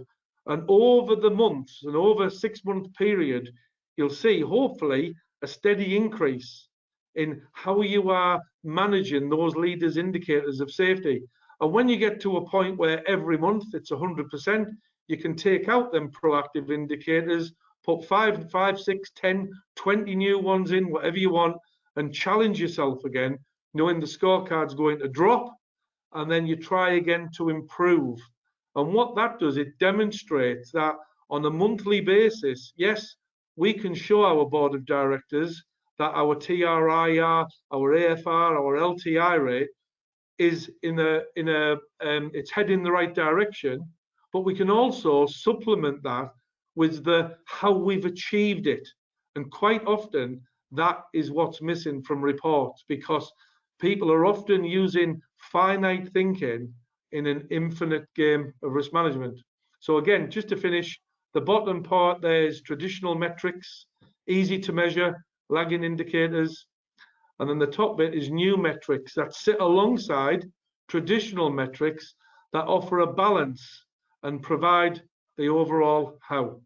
Speaker 3: And over the months and over a 6-month period, you'll see, hopefully, a steady increase in how you are managing those leaders' indicators of safety. And when you get to a point where every month it's 100%, you can take out them proactive indicators, put 5, 6, 10, 20 new ones in, whatever you want, and challenge yourself again, knowing the scorecard's going to drop, and then you try again to improve. And what that does, it demonstrates that on a monthly basis, yes, we can show our board of directors that our TRIR, our AFR, our LTI rate is it's heading the right direction, but we can also supplement that with the how we've achieved it. And quite often that is what's missing from reports, because people are often using finite thinking in an infinite game of risk management. So again, just to finish, the bottom part there is traditional metrics, easy to measure, lagging indicators. And then the top bit is new metrics that sit alongside traditional metrics that offer a balance and provide the overall how.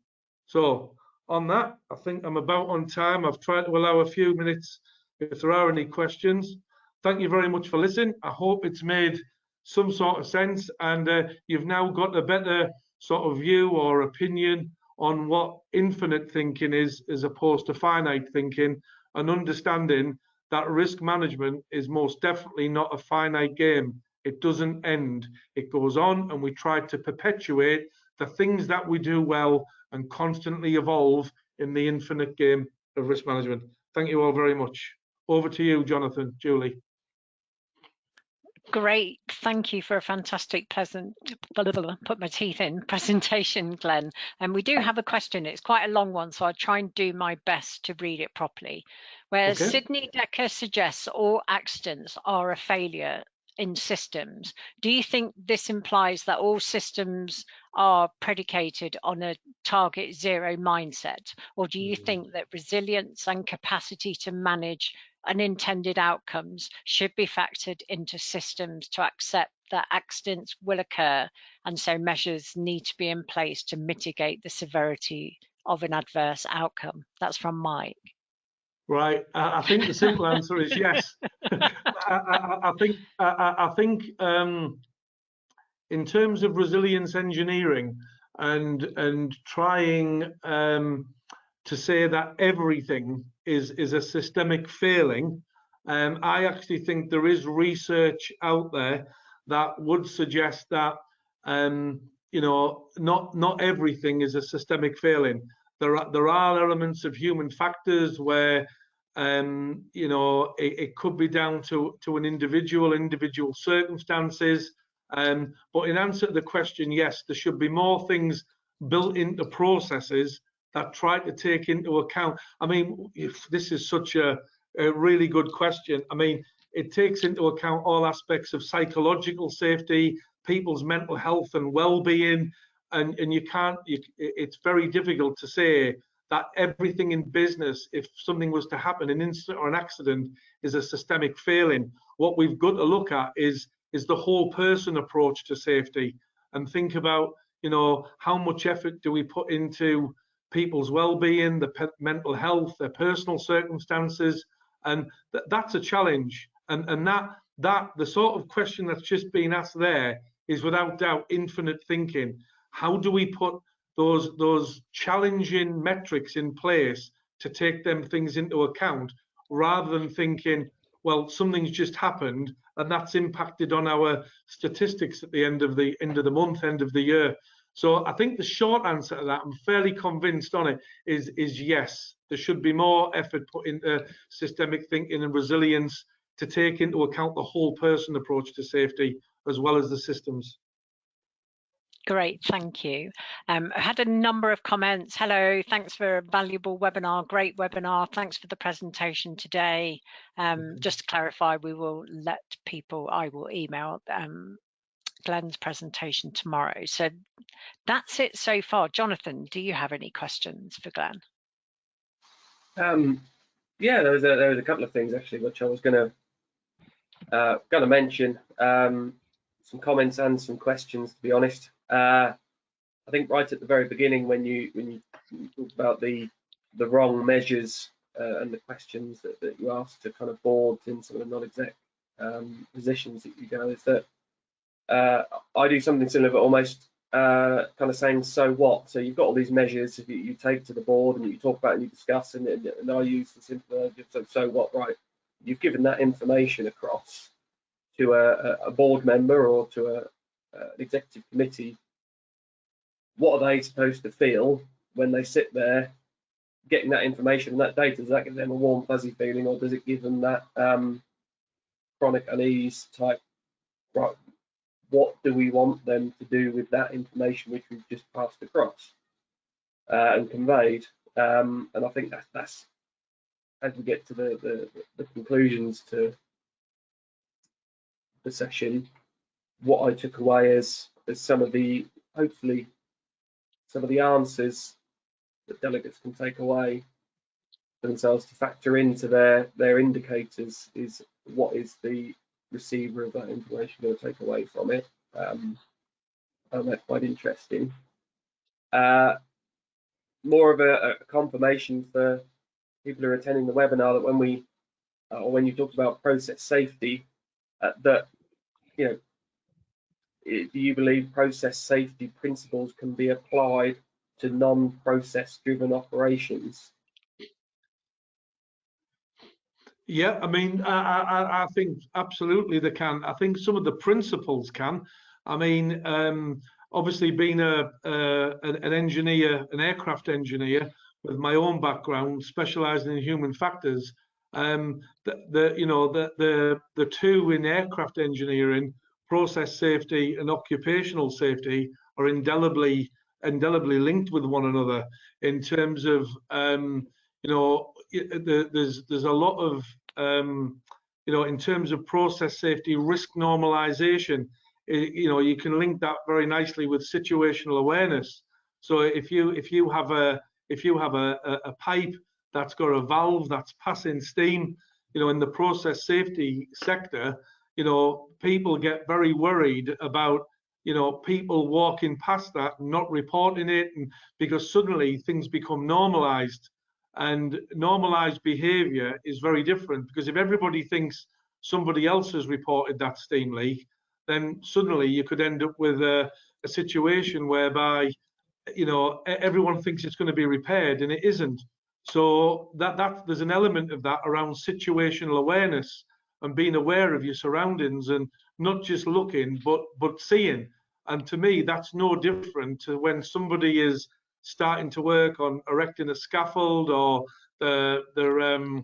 Speaker 3: So on that, I think I'm about on time. I've tried to allow a few minutes if there are any questions. thank you very much for listening. I hope it's made some sort of sense, and you've now got a better sort of view or opinion on what infinite thinking is as opposed to finite thinking, and understanding that risk management is most definitely not a finite game. It doesn't end. It goes on, and we try to perpetuate the things that we do well and constantly evolve in the infinite game of risk management. Thank you all very much. Over to you, Jonathan, Julie.
Speaker 1: Great, thank you for a fantastic put my teeth in presentation, Glenn. And we do have a question. It's quite a long one, so I'll try and do my best to read it properly. Where
Speaker 3: Okay.
Speaker 1: Sydney Decker suggests all accidents are a failure in systems, do you think this implies that all systems are predicated on a target zero mindset? Or do you think that resilience and capacity to manage unintended outcomes should be factored into systems to accept that accidents will occur, and so measures need to be in place to mitigate the severity of an adverse outcome? That's from Mike.
Speaker 3: Right. I think the simple answer is yes. I think in terms of resilience engineering and trying to say that everything is a systemic failing, I actually think there is research out there that would suggest that you know, not everything is a systemic failing. There are elements of human factors where you know, it could be down to an individual circumstances. But in answer to the question, yes, there should be more things built into processes that try to take into account. I mean, if this is such a really good question. I mean, it takes into account all aspects of psychological safety, people's mental health and well-being, and you can't. It's very difficult to say that everything in business, if something was to happen, an incident or an accident, is a systemic failing. What we've got to look at is the whole person approach to safety, and think about, you know, how much effort do we put into people's well-being, the mental health, their personal circumstances, and that's a challenge. And that the sort of question that's just been asked there is without doubt infinite thinking. How do we put those challenging metrics in place to take them things into account, rather than thinking, well, something's just happened and that's impacted on our statistics at the end of the month, end of the year. So I think the short answer to that, I'm fairly convinced on it, is yes. There should be more effort put into systemic thinking and resilience to take into account the whole person approach to safety as well as the systems.
Speaker 1: Great, thank you. I had a number of comments. Hello, thanks for a valuable webinar, great webinar. Thanks for the presentation today. Just to clarify, we will let people, I will email Glenn's presentation tomorrow. So that's it so far. Jonathan, do you have any questions for Glenn?
Speaker 2: Yeah, there was a couple of things actually which I was going to mention. Some comments and some questions, to be honest. I think right at the very beginning, when you talk about the wrong measures and the questions that you asked to kind of boards in some of the non-exec positions that you go, is that I do something similar, but almost kind of saying, so what? So you've got all these measures that you take to the board and you talk about and you discuss, and I use the simple, so what, right? You've given that information across to a board member or to an executive committee. What are they supposed to feel when they sit there getting that information and that data? Does that give them a warm, fuzzy feeling, or does it give them that chronic unease type, right, what do we want them to do with that information which we've just passed across and conveyed? And I think that's as we get to the conclusions to the session, what I took away as some of the, hopefully, some of the answers that delegates can take away for themselves to factor into their indicators is what is the receiver of that information going to take away from it. I found that quite interesting. More of a confirmation for people who are attending the webinar that when we or when you talked about process safety, that, you know, do you believe process safety principles can be applied to non-process driven operations?
Speaker 3: Yeah, I mean, I think absolutely they can. I think some of the principles can. I mean, obviously being an engineer, an aircraft engineer with my own background, specialising in human factors, the two in aircraft engineering, process safety and occupational safety, are indelibly linked with one another in terms of there's a lot of in terms of process safety, risk normalization. You can link that very nicely with situational awareness. So if you have a pipe that's got a valve that's passing steam, in the process safety sector, people get very worried about people walking past that and not reporting it, and because suddenly things become normalized. And normalized behavior is very different, because if everybody thinks somebody else has reported that steam leak, then suddenly you could end up with a situation whereby everyone thinks it's going to be repaired and it isn't. So that there's an element of that around situational awareness and being aware of your surroundings, and not just looking but seeing. And to me, that's no different to when somebody is starting to work on erecting a scaffold, or the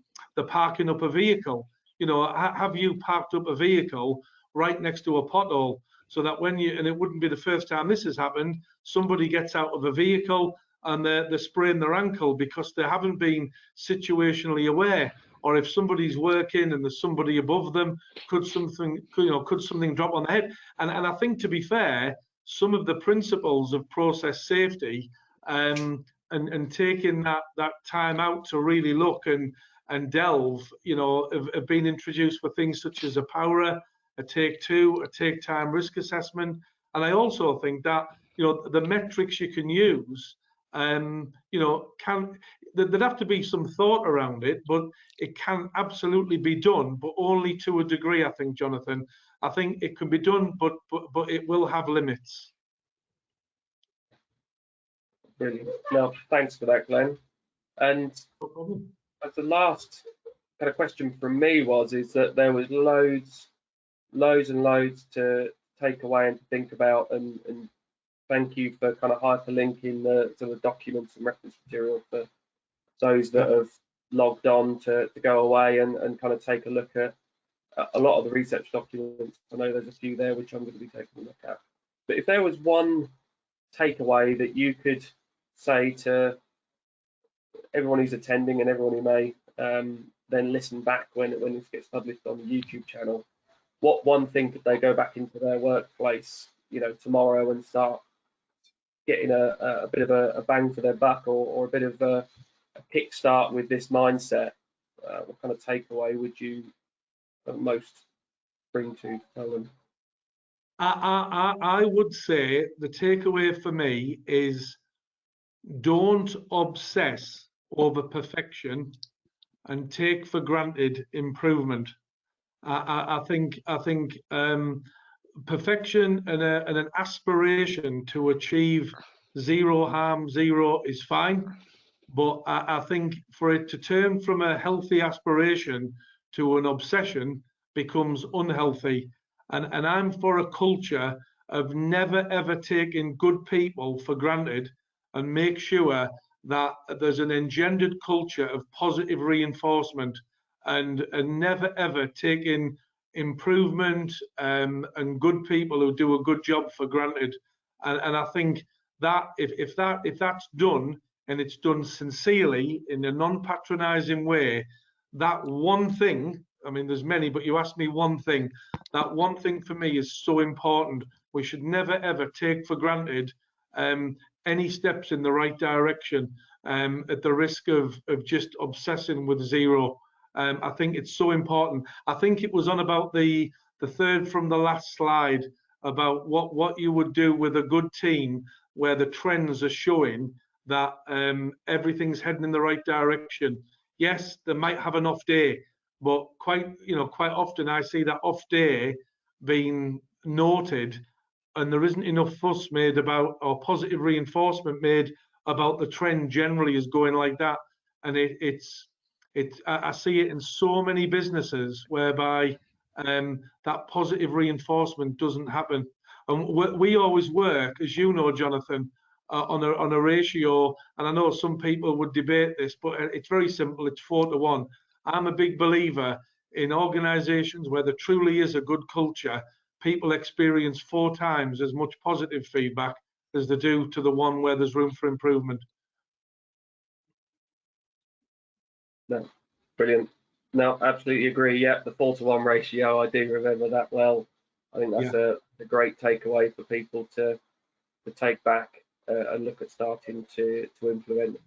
Speaker 3: parking up a vehicle. Have you parked up a vehicle right next to a pothole, so that when and it wouldn't be the first time this has happened, somebody gets out of a vehicle and they're spraying their ankle because they haven't been situationally aware. Or if somebody's working and there's somebody above them, could something drop on the head? And I think, to be fair, some of the principles of process safety, and taking that time out to really look and delve, have been introduced for things such as a POWER, a take two, a take time risk assessment. And I also think that the metrics you can use, there'd have to be some thought around it, but it can absolutely be done, but only to a degree. I think, Jonathan, I think it can be done, but it will have limits.
Speaker 2: Brilliant. No, thanks for that, Glenn. And
Speaker 3: No problem.
Speaker 2: as the last kind of question from me is that there was loads and loads to take away and to think about, and thank you for kind of hyperlinking the documents and reference material for those that have logged on to go away and kind of take a look at a lot of the research documents. I know there's a few there which I'm going to be taking a look at. But if there was one takeaway that you could say to everyone who's attending and everyone who may then listen back when this gets published on the YouTube channel, what one thing could they go back into their workplace, tomorrow, and start getting a bit of a bang for their buck, or a bit of a kickstart with this mindset? What kind of takeaway would you most bring to tell them?
Speaker 3: I would say the takeaway for me is, don't obsess over perfection and take for granted improvement. I think perfection and an aspiration to achieve zero harm, zero, is fine. But I think for it to turn from a healthy aspiration to an obsession becomes unhealthy. And I'm for a culture of never ever taking good people for granted, and make sure that there's an engendered culture of positive reinforcement, and never ever taking improvement and good people who do a good job for granted. And I think that if that's done, and it's done sincerely in a non-patronizing way, that one thing, I mean, there's many, but you asked me one thing, that one thing for me is so important. We should never ever take for granted any steps in the right direction, at the risk of just obsessing with zero. I think it's so important. I think it was on about the third from the last slide, about what you would do with a good team where the trends are showing that everything's heading in the right direction. Yes, they might have an off day, but quite often I see that off day being noted, and there isn't enough fuss made about, or positive reinforcement made about, the trend generally is going like that. And I see it in so many businesses whereby that positive reinforcement doesn't happen. And we always work, as you know, Jonathan, on a ratio, and I know some people would debate this, but it's very simple. It's 4-to-1. I'm a big believer in organisations where there truly is a good culture. People experience 4 times as much positive feedback as they do to the one where there's room for improvement.
Speaker 2: No, brilliant. No, absolutely agree. Yeah, the 4-to-1 ratio, I do remember that well. I think that's a great takeaway for people to take back and look at starting to implement.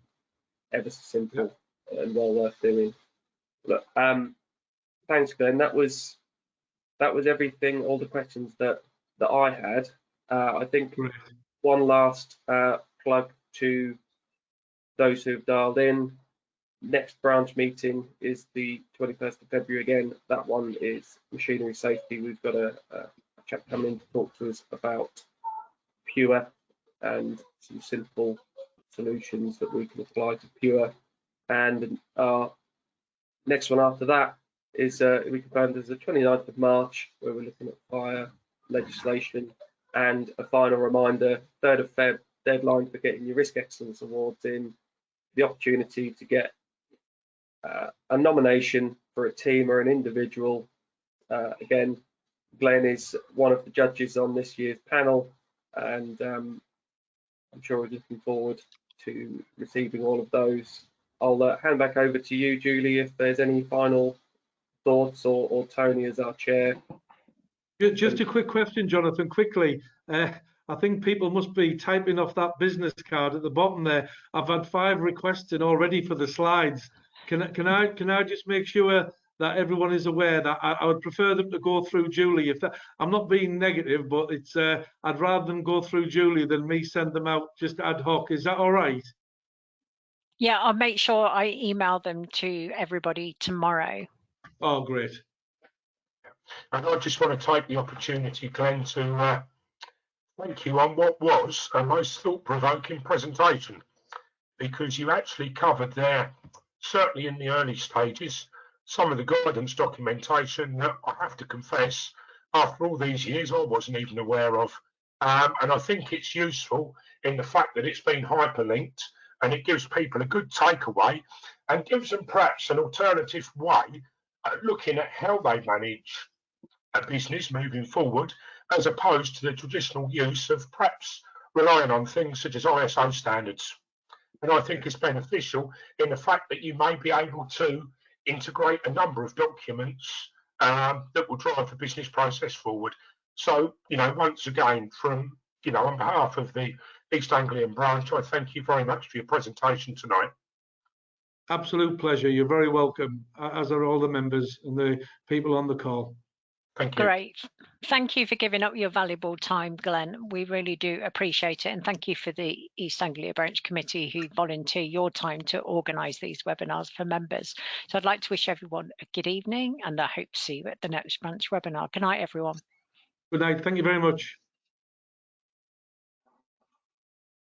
Speaker 2: Ever so simple and well worth doing. Look, thanks, Glenn. That was everything, all the questions that I had. I think one last plug to those who've dialed in. Next branch meeting is the 21st of February again. That one is machinery safety. We've got a chap coming in to talk to us about Pure and some simple solutions that we can apply to Pure. And our next one after that is we confirmed as the 29th of March, where we're looking at fire legislation. And a final reminder, 3rd of Feb, deadline for getting your Risk Excellence Awards in, the opportunity to get a nomination for a team or an individual. Again, Glenn is one of the judges on this year's panel, and I'm sure we're looking forward to receiving all of those. I'll hand back over to you, Julie, if there's any final thoughts, or Tony as our chair.
Speaker 3: Just a quick question, Jonathan, quickly. I think people must be typing off that business card at the bottom there. I've had 5 requests in already for the slides. Can I just make sure that everyone is aware that I would prefer them to go through Julie? I'm not being negative, but it's I'd rather them go through Julie than me send them out just ad hoc. Is that all right?
Speaker 1: Yeah, I'll make sure I email them to everybody tomorrow.
Speaker 3: Oh, great.
Speaker 4: And I just want to take the opportunity, Glenn, to thank you on what was a most thought-provoking presentation, because you actually covered there, certainly in the early stages, some of the guidance documentation that I have to confess, after all these years, I wasn't even aware of. And I think it's useful in the fact that it's been hyperlinked, and it gives people a good takeaway and gives them perhaps an alternative way at looking at how they manage a business moving forward, as opposed to the traditional use of perhaps relying on things such as ISO standards. And I think it's beneficial in the fact that you may be able to integrate a number of documents that will drive the business process forward. So, once again, from, on behalf of the East Anglian branch, I thank you very much for your presentation tonight.
Speaker 3: Absolute pleasure. You're very welcome, as are all the members and the people on the call.
Speaker 4: Thank you.
Speaker 1: Great. Thank you for giving up your valuable time, Glenn. We really do appreciate it. And thank you for the East Anglia Branch Committee who volunteer your time to organise these webinars for members. So I'd like to wish everyone a good evening, and I hope to see you at the next branch webinar. Good night, everyone.
Speaker 3: Good night. Thank you very much.